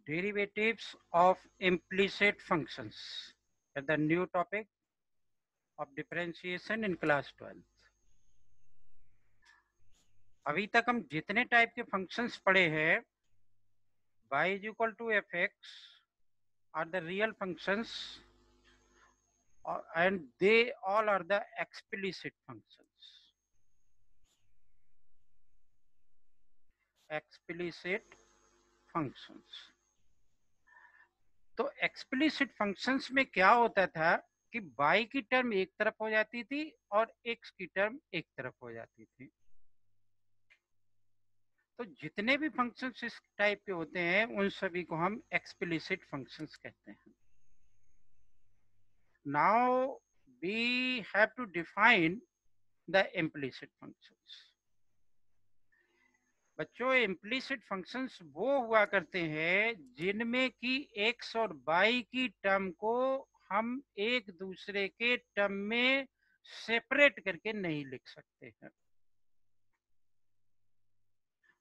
Derivatives of implicit functions at the new topic of differentiation in class 12th. अभी तक हम जितने type के फंक्शंस पढ़े हैं, y is equal to fx are the real functions and they all are the explicit functions. Explicit functions. तो explicit functions में क्या होता था कि y की टर्म एक तरफ हो जाती थी और x की टर्म एक तरफ हो जाती थी। तो जितने भी फंक्शंस इस टाइप के होते हैं उन सभी को हम एक्सप्लिसिट फंक्शंस कहते हैं। Now we have to define the implicit functions. बच्चों, इम्प्लिसिट फंक्शंस वो हुआ करते हैं जिनमें कि x और y की टर्म को हम एक दूसरे के टर्म में सेपरेट करके नहीं लिख सकते हैं।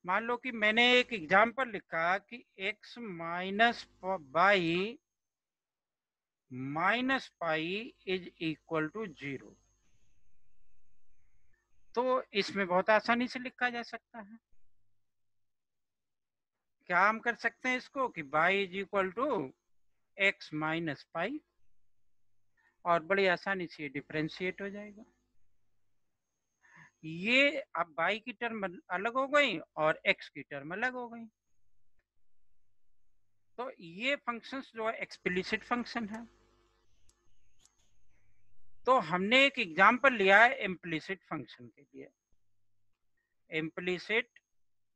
मान लो कि मैंने एक एग्जांपल लिखा कि x minus y minus pi is equal to 0, तो इसमें बहुत आसानी से लिखा जा सकता है। क्या हम कर सकते हैं इसको कि y is equal to x minus pi, और बड़ी आसानी से डिफरेंशिएट हो जाएगा। ये अब y की टर्म अलग हो गई और x की टर्म अलग हो गई। तो ये फंक्शंस जो है एक्सप्लिसिट फंक्शन है। तो हमने एक एग्जांपल लिया है इम्प्लिसिट फंक्शन के लिए। इम्प्लिसिट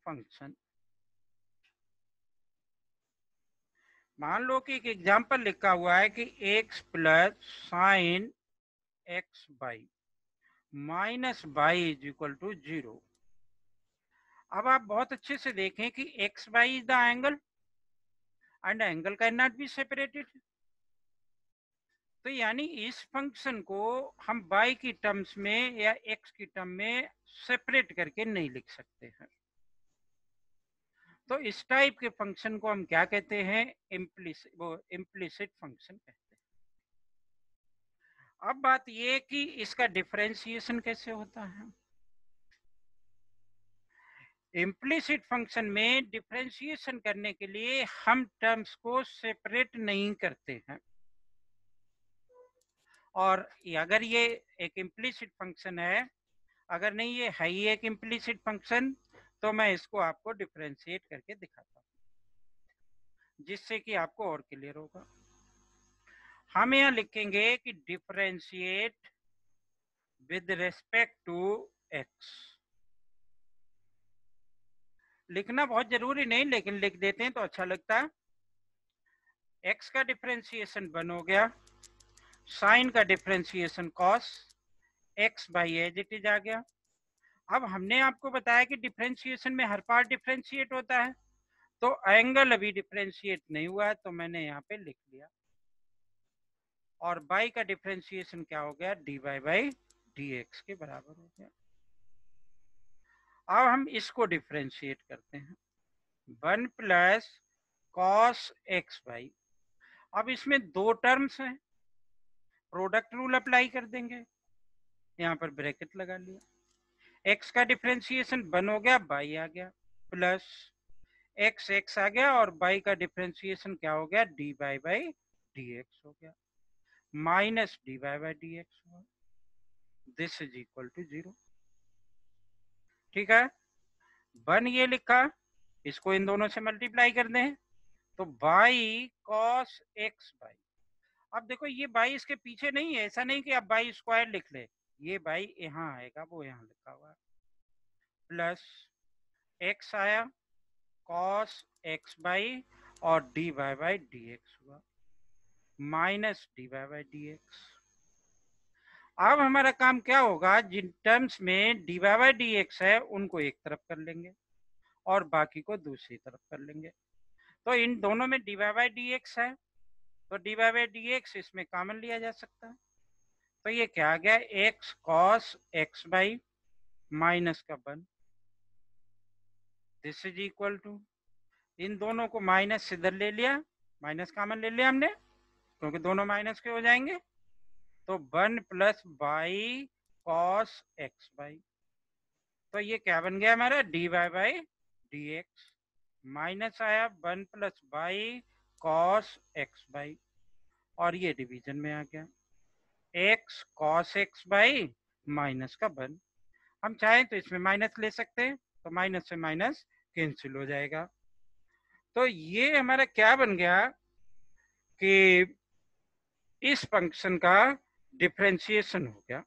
फंक्शन, मान लो कि एक एग्जांपल लिखा हुआ है कि x plus sine x y minus y is equal to 0। अब आप बहुत अच्छे से देखें कि x by is the angle and angle can not be separated. तो यानी इस फंक्शन को हम y की टर्म्स में या x की टर्म में सेपरेट करके नहीं लिख सकते हैं। तो इस टाइप के फंक्शन को हम क्या कहते हैं? इम्प्लिसिट फंक्शन कहते हैं। अब बात ये कि इसका डिफरेंशिएशन कैसे होता है। इम्प्लिसिट फंक्शन में डिफरेंशिएशन करने के लिए हम टर्म्स को सेपरेट नहीं करते हैं, और अगर ये एक इम्प्लिसिट फंक्शन है, अगर नहीं ये है ही एक इम्प्लिसिट फंक्शन, तो मैं इसको आपको डिफरेंशिएट करके दिखाता हूँ जिससे कि आपको और क्लियर होगा। हम यहाँ लिखेंगे कि differentiate with respect to x. लिखना बहुत जरूरी नहीं, लेकिन लिख देते हैं तो अच्छा लगता है। एक्स का डिफरेंशिएशन 1 हो गया, साइन का differentiation cos, x by as it is आ गया। अब हमने आपको बताया कि डिफरेंशिएशन में हर पार्ट डिफरेंशिएट होता है, तो एंगल अभी डिफरेंशिएट नहीं हुआ है, तो मैंने यहाँ पे लिख लिया। और बाई का डिफरेंशिएशन क्या हो गया? D Y by D x के बराबर हो गया। अब हम इसको डिफरेंशिएट करते हैं, 1 प्लस कॉस एक्स बाई। अब इसमें दो टर्म्स हैं, प्रोडक्ट रूल अप्लाई कर देंगे, यहाँ पर ब्रैकेट लगा लिया। एक्स का डिफरेंशिएशन 1 हो गया, बाई आ गया, प्लस एक्स एक्स आ गया, और बाई का डिफरेंशिएशन क्या हो गया? D by by D x हो गया, minus D by by D x हुआ। This is equal to 0। ठीक है, 1 ये लिखा, इसको इन दोनों से मल्टीप्लाई कर दें तो बाई कॉस एक्स बाई। अब देखो ये बाई इसके पीछे नहीं है, ऐसा नहीं कि आप बाई स्क्वायर लिख ले, ये बाई यहाँ आएगा, वो यहाँ लिखा हुआ है, प्लस एक्स आया कॉस एक्स बाई और D Y by D x हुआ, minus D Y by D x. अब हमारा काम क्या होगा? जिन टर्म्स में D Y by D x है उनको एक तरफ कर लेंगे और बाकी को दूसरी तरफ कर लेंगे। तो इन दोनों में D Y by D x है, तो D Y by D x इसमें कॉमन लिया जा सकता है। तो ये क्या आ गया? X cos x y minus का 1, दिस इज इक्वल टू इन दोनों को माइनस इधर ले लिया, माइनस कॉमन ले लिया हमने क्योंकि दोनों माइनस के हो जाएंगे। तो 1 plus y cos x by, तो ये क्या बन गया हमारा d Y by D x, minus आया 1 plus y cos x by, और ये डिवीजन में आ गया x cos x y minus का 1। हम चाहें तो इसमें माइनस ले सकते हैं, तो माइनस से माइनस कैंसिल हो जाएगा। तो ये हमारा क्या बन गया कि इस फंक्शन का डिफरेंशिएशन हो गया।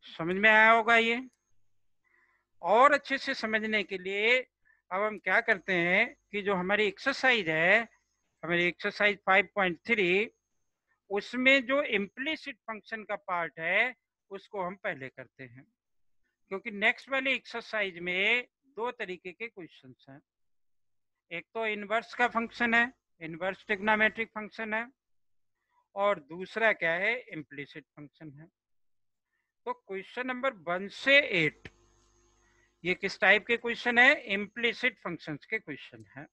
समझ में आया होगा ये। और अच्छे से समझने के लिए अब हम क्या करते हैं कि जो हमारी एक्सरसाइज है, हमारी एक्सरसाइज 5.3, उसमें जो इम्प्लिसिट फंक्शन का पार्ट है उसको हम पहले करते हैं, क्योंकि नेक्स्ट वाली एक्सरसाइज में दो तरीके के क्वेश्चंस हैं। एक तो इनवर्स का फंक्शन है, इनवर्स ट्रिग्नोमेट्रिक फंक्शन है, और दूसरा क्या है इम्प्लिसिट फंक्शन है। तो क्वेश्चन नंबर 1 से 8 ये किस टाइप के क्वेश्चन है, इम्प्लिसिट फंक्शंस के क्वेश्चन है।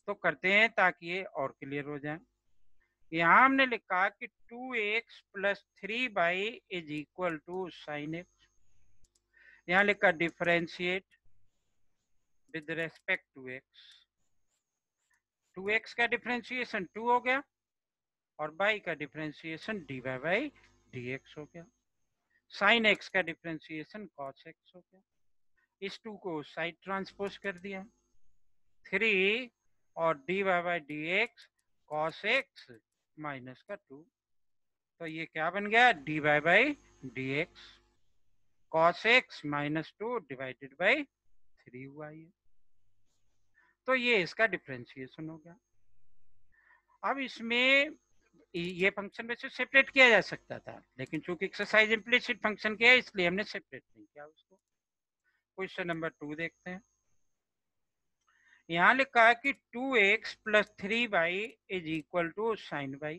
तो करते हैं ताकि ये और क्लियर हो जाए। यहाँ हमने लिखा कि 2x plus 3y is equal to sine x. यहाँ लिखा differentiate with respect to x। 2x का डिफरेंशिएशन 2 हो गया और y का डिफरेंशिएशन dy बाई dx हो गया। साइन x का डिफरेंशिएशन cos x हो गया। इस 2 को साइड ट्रांसपोज कर दिया, 3 और dy by dx cos x minus का 2, तो ये क्या बन गया dy by dx cos x minus 2 divided by 3 हुआ ये। तो ये इसका डिफरेंशिएशन हो गया। अब इसमें ये फंक्शन वैसे सेपरेट किया जा सकता था, लेकिन चूंकि एक्सरसाइज इम्प्लिसिट फंक्शन किया है इसलिए हमने सेपरेट नहीं किया उसको। क्वेश्चन नंबर 2 देखते हैं। यहाँ लिखा है कि 2x plus 3y is equal to sine y।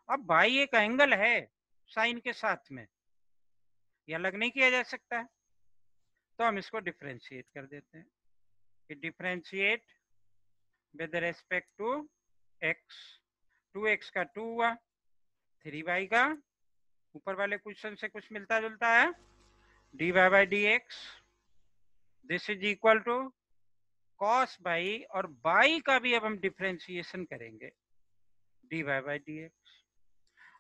अब y एक एंगल है साइन के साथ में, ये अलग नहीं किया जा सकता है, तो हम इसको डिफरेंशिएट कर देते हैं कि differentiate with respect to x। 2x का 2 हुआ, 3y का ऊपर वाले क्वेश्चन से कुछ मिलता जुलता है dy by dx, this is equal to cos y, और बाई का भी अब हम डिफरेंशिएशन करेंगे dy बाई dx।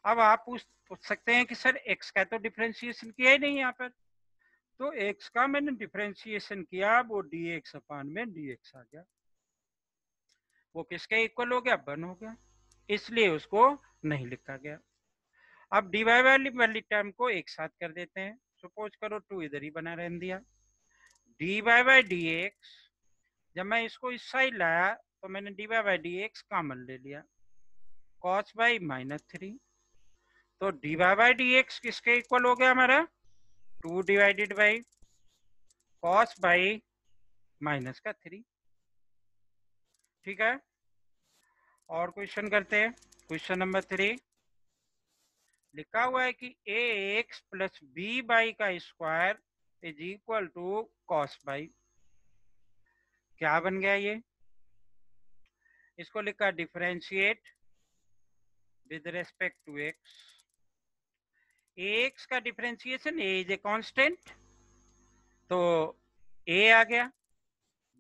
अब आप पूछ सकते हैं कि सर x का तो डिफरेंशिएशन किया ही नहीं यहाँ पर, तो x का मैंने डिफरेंशिएशन किया, वो dx अपान में dx आ गया, वो किसके इक्वल हो गया 1 हो गया, इसलिए उसको नहीं लिखा गया। अब dy वाली टर्म को एक साथ कर देते हैं। सपोज करो 2 इधर ही बना रहने दिया, dy बाई dx, जब मैं इसको इस साइड लाया तो मैंने dy बाई dx कॉमन ले लिया, cos बाई माइनस 3, तो dy बाई dx किसके इक्वल हो गया हमारा 2 divided by cos by minus का 3। ठीक है, और क्वेश्चन करते हैं। क्वेश्चन नंबर 3 लिखा हुआ है कि ax प्लस बी बाई का square is equal to cos y. क्या बन गया ये, इसको लिखा differentiate with respect to x। ax का differentiation a is a constant, तो a आ गया,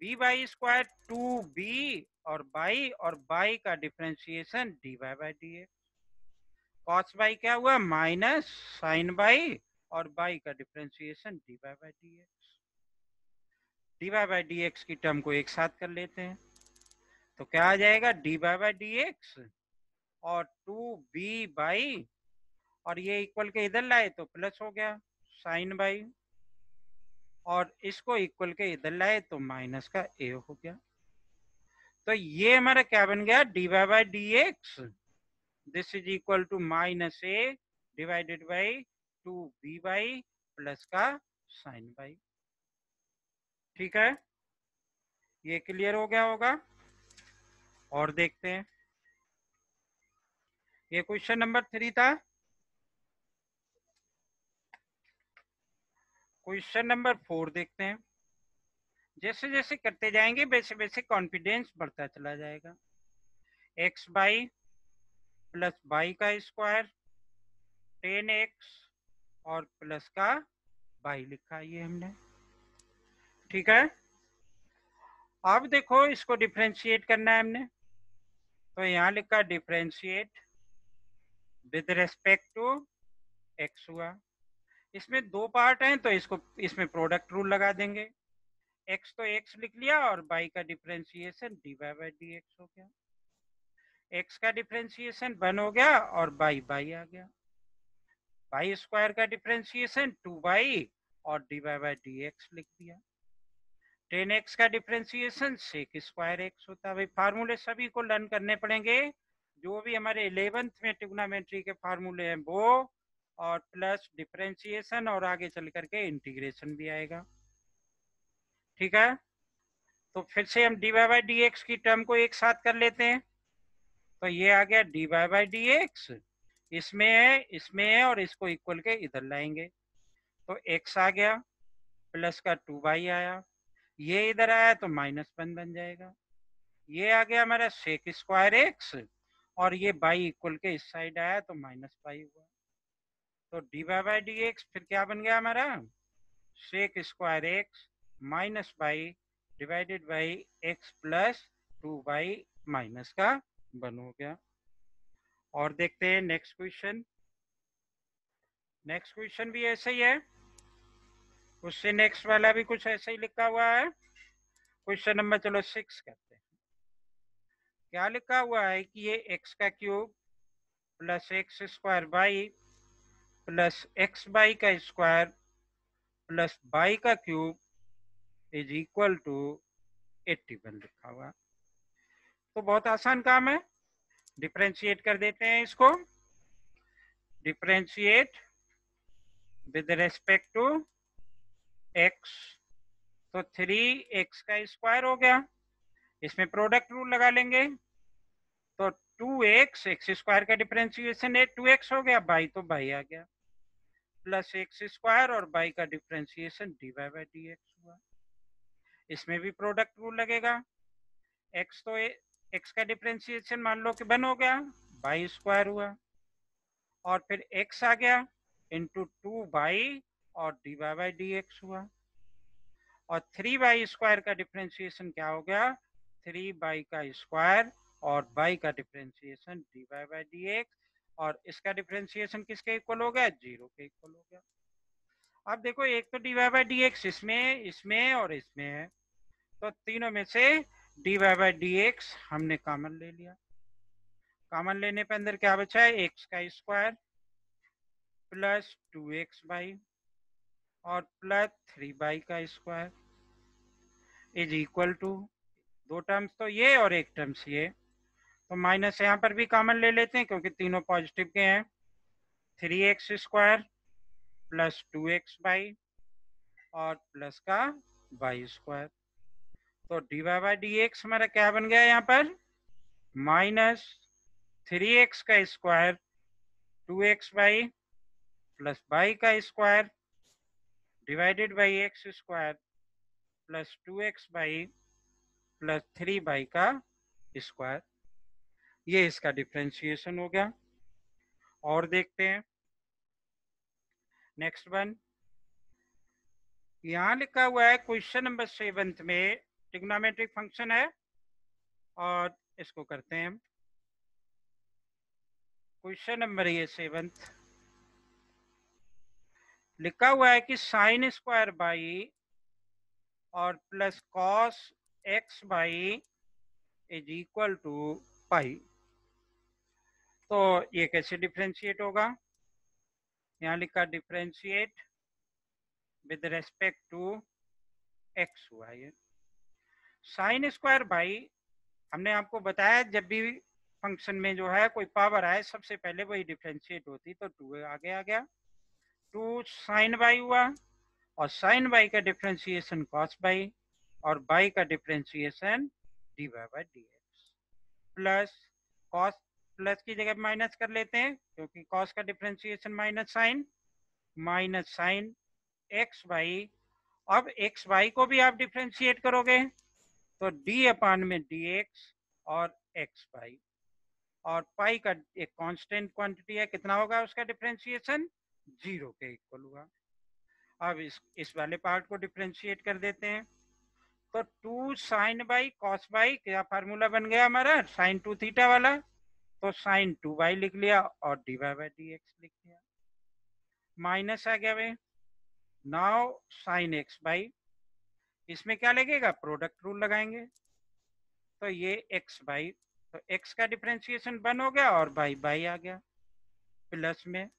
बी बाई स्क्वायर 2b और बाई का differentiation dy by dx, cos y क्या हुआ माइनस साइन बाई, और बाई का differentiation dy by dx। dy by dx की टर्म को एक साथ कर लेते हैं, तो क्या आ जाएगा dy बाई dx और 2b बाई, और ये इक्वल के इधर लाए तो प्लस हो गया साइन बाई, और इसको इक्वल के इधर लाए तो माइनस का a हो गया। तो ये हमारा क्या बन गया dy by dx, this is equal to minus a divided by 2b y plus का साइन बाई। ठीक है, ये क्लियर हो गया होगा। और देखते हैं, ये क्वेश्चन नंबर 3 था। क्वेश्चन नंबर 4 देखते हैं। जैसे जैसे करते जाएंगे वैसे वैसे कॉन्फिडेंस बढ़ता चला जाएगा। एक्स बाई प्लस बाई का स्क्वायर 10x और प्लस का बाई लिखा ये हमने, ठीक है। अब देखो इसको डिफरेंशिएट करना है हमने, तो यहाँ लिखा differentiate with respect to x हुआ। इसमें दो पार्ट हैं तो इसको इसमें प्रोडक्ट रूल लगा देंगे। एक्स तो एक्स लिख लिया और बाई का differentiation d Y by D x हो गया। एक्स का डिफरेंशिएशन 1 हो गया और बाई बाई आ गया। बाई स्क्वायर का डिफरेंशिएशन 2 बाई और D Y by D x लिख दिया। 10x का डिफरेंशिएशन सेक स्क्वायर एक्स होता है। भाई फार्मूले सभी को लर्न करने पड़ेंगे, जो भी हमारे 11th में ट्रिग्नोमेट्री के फार्मूले हैं वो, और प्लस डिफरेंशिएशन और आगे चल करके इंटीग्रेशन भी आएगा, ठीक है। तो फिर से हम d Y by D x की टर्म को एक साथ कर लेते हैं। तो ये आ गया d Y by D x, इसमें है और इसको इक्वल के इधर लाएंगे तो x आ गया, प्लस का 2 बाई आया, ये इधर आया तो -1 बन जाएगा। ये आ गया हमारा सेक स्क्वायर एक्स और ये बाई इक्वल के इस साइड आया तो -पाई हुआ। तो D Y by D x फिर क्या बन गया हमारा, sec square x minus y divided by x plus 2 by minus का 1 हो गया। और देखते हैं नेक्स्ट क्वेश्चन। नेक्स्ट क्वेश्चन भी ऐसे ही है, उससे नेक्स्ट वाला भी कुछ ऐसे ही लिखा हुआ है। क्वेश्चन नंबर चलो 6 करते हैं। क्या लिखा हुआ है कि ये एक्स का cube plus x square by plus x by का स्क्वायर प्लस बाई का क्यूब इज इक्वल टू 81 लिखा हुआ। तो बहुत आसान काम है, डिफरेंशिएट कर देते हैं इसको। Differentiate with respect to x, तो 3x का स्क्वायर हो गया, इसमें प्रोडक्ट रूल लगा लेंगे तो 2x एक्स स्क्वायर का डिफरेंशिएशन है 2x हो गया, बाई तो बाई आ गया, प्लस एक्स स्क्वायर और बाई का differentiation d Y by D x हुआ। इसमें भी प्रोडक्ट रूल लगेगा। एक्स तो एक्स का डिफरेंशिएशन मान लो कि 1 हो गया, बाई स्क्वायर हुआ और फिर एक्स आ गया इंटू 2 बाई और D Y by D x हुआ। और 3 बाई स्क्वायर का डिफरेंशिएशन क्या हो गया, 3 बाई का स्क्वायर और बाई का differentiation d Y by D x, और इसका डिफरेंशिएशन किसके इक्वल हो गया, 0 के इक्वल हो गया। अब देखो एक तो D Y by D x इसमें इसमें और इसमें है, तो तीनों में से d Y by D x हमने कॉमन ले लिया। कॉमन लेने पे अंदर क्या बचा है, एक्स का स्क्वायर प्लस 2x बाई और प्लस 3 बाई का स्क्वायर इज इक्वल टू, दो टर्म्स तो ये और एक टर्म्स ये, तो माइनस यहाँ पर भी कॉमन ले लेते हैं क्योंकि तीनों पॉजिटिव के हैं। 3x square plus 2x by और प्लस का बाई स्क्वायर, तो D Y by D X हमारा क्या बन गया यहाँ पर, -3x का square 2x by plus by का square divided by X square plus 2x by plus 3 by का स्क्वायर, ये इसका डिफरेंशिएशन हो गया। और देखते हैं नेक्स्ट वन। यहाँ लिखा हुआ है क्वेश्चन नंबर 7 में ट्रिग्नोमेट्रिक फंक्शन है और इसको करते हैं हम। क्वेश्चन नंबर ये 7 लिखा हुआ है कि साइन स्क्वायर बाई और plus cos x by is equal to pi. तो ये कैसे डिफरेंशिएट होगा, यहाँ लिखा differentiate with respect to x हुआ ये। साइन स्क्वायर बाई हमने आपको बताया जब भी फंक्शन में जो है कोई पावर आए सबसे पहले वही डिफरेंशिएट होती, तो 2 आगे आ गया, 2 साइन बाई हुआ और साइन बाई का डिफरेंशिएशन कॉस बाई और बाई का differentiation d Y by D x plus cos, प्लस की जगह माइनस कर लेते हैं क्योंकि कॉस का differentiation minus sine x y अब एक्स वाई को भी आप डिफ्रेंशिएट करोगे तो डी अपान में डी एक्स और एक्स वाई, और पाई का एक कांस्टेंट क्वांटिटी है, कितना होगा उसका डिफ्रेंशिएशन, 0 के इक्वल हुआ। अब इस वाले पार्ट को डिफ्रेंशिएट कर देते हैं, तो 2 साइन बाई कॉस बाई, क्या फार्मूला बन गया हमारा, साइन 2 थीटा वाला, तो साइन 2 बाई लिख लिया और D Y by D x लिख लिया, माइनस आ गया वे। नाउ साइन एक्स बाई, इसमें क्या लगेगा, प्रोडक्ट रूल लगाएंगे, तो ये एक्स बाई, तो एक्स का डिफ्रेंशिएशन 1 हो गया और बाई बाई आ गया, प्लस में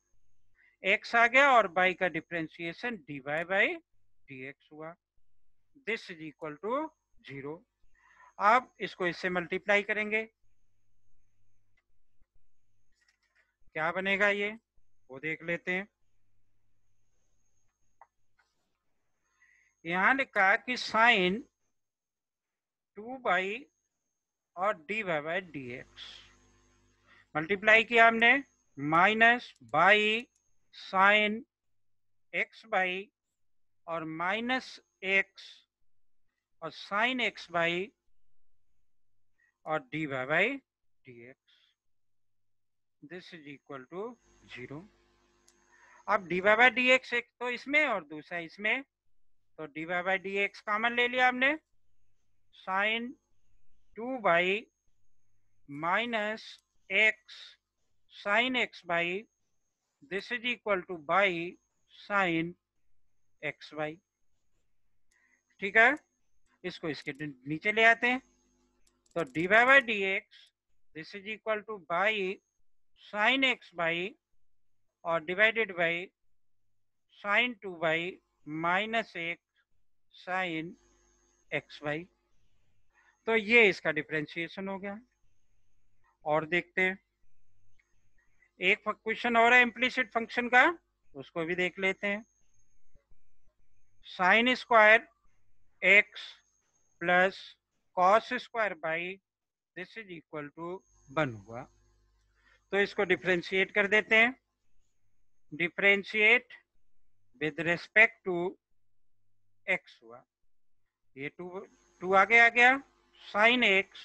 एक्स आ गया और बाई का differentiation d Y by D x हुआ, दिस इज इक्वल टू 0। अब इसको इससे मल्टीप्लाई करेंगे, क्या बनेगा ये वो देख लेते हैं। यहां लिखा कि साइन 2 बाई और D Y by D x, multiply किया हमने, minus y sine x by और माइनस एक्स और साइन एक्स बाई और D Y by D x, this is equal to 0। अब d Y by D x एक तो इसमें और दूसरा इसमें, तो D Y by D x common ले लिया हमने, sine 2 by minus x sine x y, this is equal to by sine x by. ठीक है, इसको इसके नीचे ले आते हैं, तो D Y by D x this is equal to by sine x by और divided by sine 2 by minus x sine x by, तो ये इसका डिफरेंशिएशन हो गया। और देखते हैं, एक क्वेश्चन और है इम्प्लिसिट फंक्शन का, उसको भी देख लेते हैं। Sine square x plus cos square y this is equal to 1 हुआ, तो इसको डिफरेंशिएट कर देते हैं, differentiate with respect to x हुआ, ये टू आगे आ गया, साइन एक्स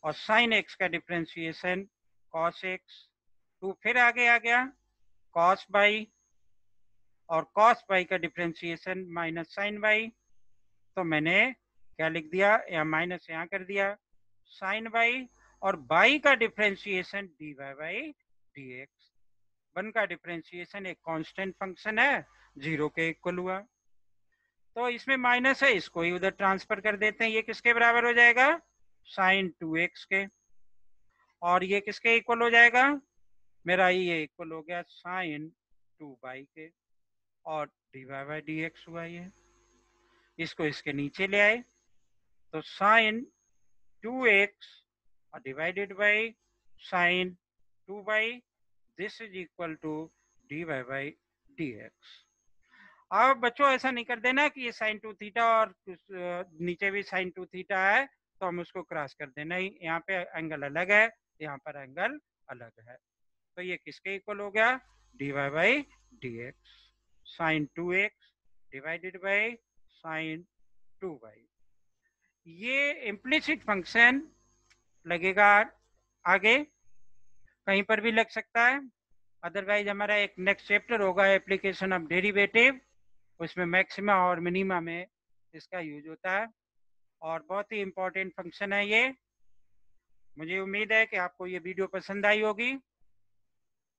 और साइन एक्स का डिफरेंशिएशन कॉस एक्स, 2 फिर आगे आ गया कॉस बाई और कॉस बाई का डिफरेंशिएशन माइनस साइन बाई, तो मैंने क्या लिख दिया, या माइनस यहाँ कर दिया, साइन बाई और बाई का differentiation d Y by D x, 1 का डिफरेंशिएशन एक कांस्टेंट फंक्शन है, 0 के इक्वल हुआ, तो इसमें माइनस है, इसको ही उधर ट्रांसफर कर देते हैं, ये किसके बराबर हो जाएगा, साइन 2x के, और ये किसके इक्वल हो जाएगा, मेरा ये इक्वल हो गया साइन 2 बाई के, और D Y by D x हुआ ये, इसको इसके नीचे ले आए, तो साइन 2x और divided by sine 2 y, this is equal to d Y by D x. अब बच्चों ऐसा नहीं कर देना कि ये साइन 2 थीटा और नीचे भी साइन 2 थीटा है तो हम उसको क्रॉस कर देना, यहाँ पे एंगल अलग है, यहाँ पर एंगल अलग है, तो ये किसके इक्वल हो गया, d Y by D x, sine 2x divided by sine 2 y. ये इम्प्लिसिट फंक्शन लगेगा, आगे कहीं पर भी लग सकता है, अदरवाइज हमारा एक नेक्स्ट चैप्टर होगा एप्लीकेशन ऑफ डेरिवेटिव, उसमें मैक्सिमा और मिनिमा में इसका यूज होता है, और बहुत ही इम्पोर्टेंट फंक्शन है ये। मुझे उम्मीद है कि आपको ये वीडियो पसंद आई होगी,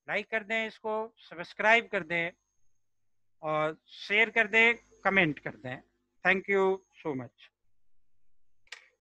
लाइक कर दें, इसको सब्सक्राइब कर दें और शेयर कर दें, कमेंट कर दें। Thank you so much.